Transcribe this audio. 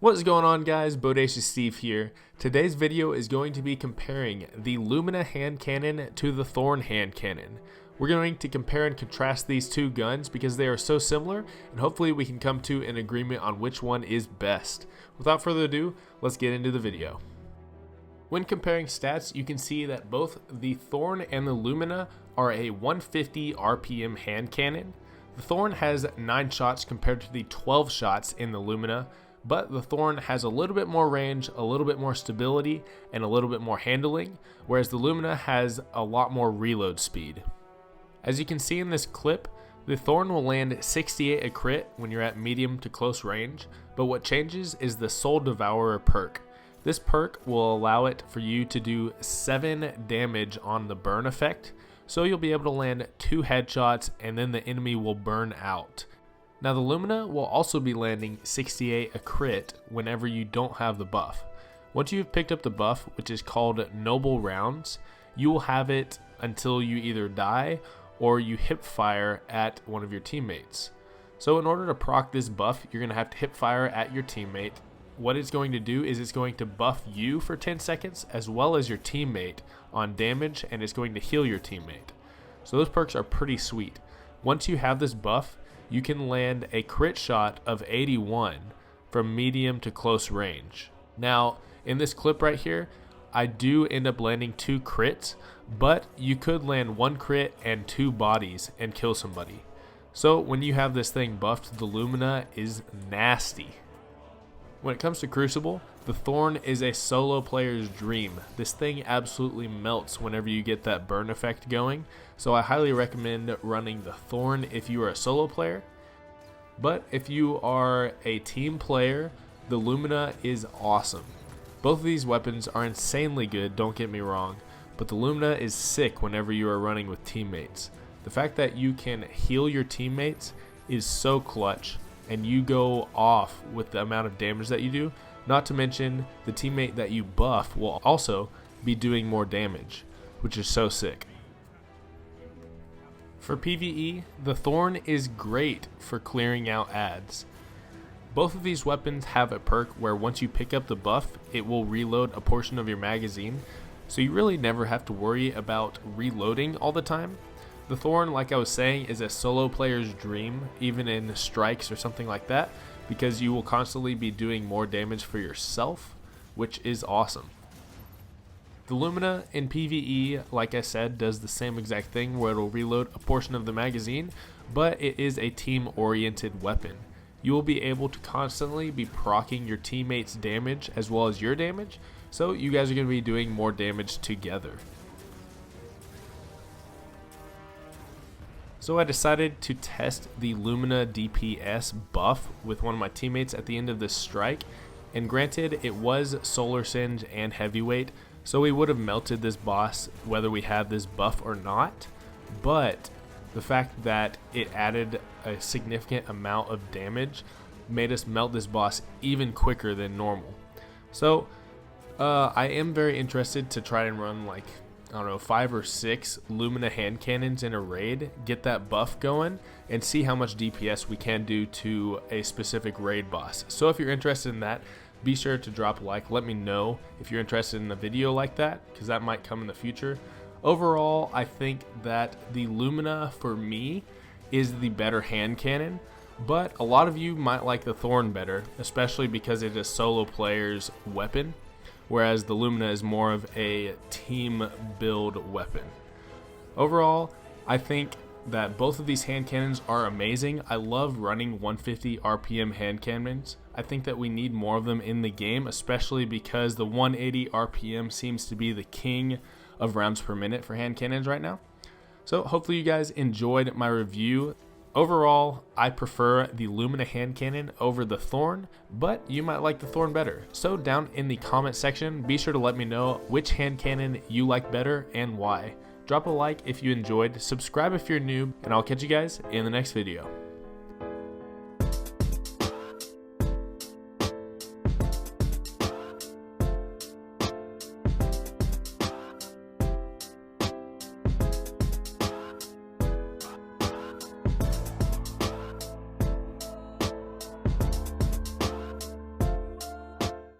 What's going on, guys? Bodacious Steve here. Today's video is going to be comparing the Lumina hand cannon to the Thorn hand cannon. We're going to compare and contrast these two guns because they are so similar, and hopefully we can come to an agreement on which one is best. Without further ado, let's get into the video. When comparing stats, you can see that both the Thorn and the Lumina are a 150 RPM hand cannon. The Thorn has 9 shots compared to the 12 shots in the Lumina, but the Thorn has a little bit more range, a little bit more stability, and a little bit more handling, whereas the Lumina has a lot more reload speed. As you can see in this clip, the Thorn will land 68 a crit when you're at medium to close range, but what changes is the Soul Devourer perk. This perk will allow it for you to do 7 damage on the burn effect, so you'll be able to land 2 headshots and then the enemy will burn out. Now the Lumina will also be landing 68 a crit whenever you don't have the buff. Once you've picked up the buff, which is called Noble Rounds, you will have it until you either die or you hip fire at one of your teammates. So in order to proc this buff, you're going to have to hip fire at your teammate. What it's going to do is it's going to buff you for 10 seconds as well as your teammate on damage, and it's going to heal your teammate. So those perks are pretty sweet. Once you have this buff, you can land a crit shot of 81 from medium to close range. Now, in this clip right here, I do end up landing 2 crits, but you could land 1 crit and 2 bodies and kill somebody. So when you have this thing buffed, the Lumina is nasty. When it comes to Crucible, the Thorn is a solo player's dream. This thing absolutely melts whenever you get that burn effect going, so I highly recommend running the Thorn if you are a solo player. But if you are a team player, the Lumina is awesome. Both of these weapons are insanely good, don't get me wrong, but the Lumina is sick whenever you are running with teammates. The fact that you can heal your teammates is so clutch, and you go off with the amount of damage that you do. Not to mention the teammate that you buff will also be doing more damage, which is so sick. For PvE, the Thorn is great for clearing out ads. Both of these weapons have a perk where once you pick up the buff, it will reload a portion of your magazine, so you really never have to worry about reloading all the time. The Thorn, like I was saying, is a solo player's dream, even in strikes or something like that, because you will constantly be doing more damage for yourself, which is awesome. The Lumina in PvE, like I said, does the same exact thing where it'll reload a portion of the magazine, but it is a team-oriented weapon. You will be able to constantly be proccing your teammates' damage as well as your damage, so you guys are going to be doing more damage together. So I decided to test the Lumina DPS buff with one of my teammates at the end of this strike, and granted it was Solar Singe and Heavyweight, so we would have melted this boss whether we had this buff or not, but the fact that it added a significant amount of damage made us melt this boss even quicker than normal. So I am very interested to try and run like, I don't know, 5 or 6 Lumina hand cannons in a raid, get that buff going, and see how much DPS we can do to a specific raid boss. So if you're interested in that, be sure to drop a like. Let me know if you're interested in a video like that, because that might come in the future. Overall, I think that the Lumina, for me, is the better hand cannon, but a lot of you might like the Thorn better, especially because it is solo player's weapon, whereas the Lumina is more of a team build weapon. Overall, I think that both of these hand cannons are amazing. I love running 150 RPM hand cannons. I think that we need more of them in the game, especially because the 180 RPM seems to be the king of rounds per minute for hand cannons right now. So hopefully you guys enjoyed my review. Overall, I prefer the Lumina hand cannon over the Thorn, but you might like the Thorn better. So down in the comment section, be sure to let me know which hand cannon you like better and why. Drop a like if you enjoyed, subscribe if you're new, and I'll catch you guys in the next video.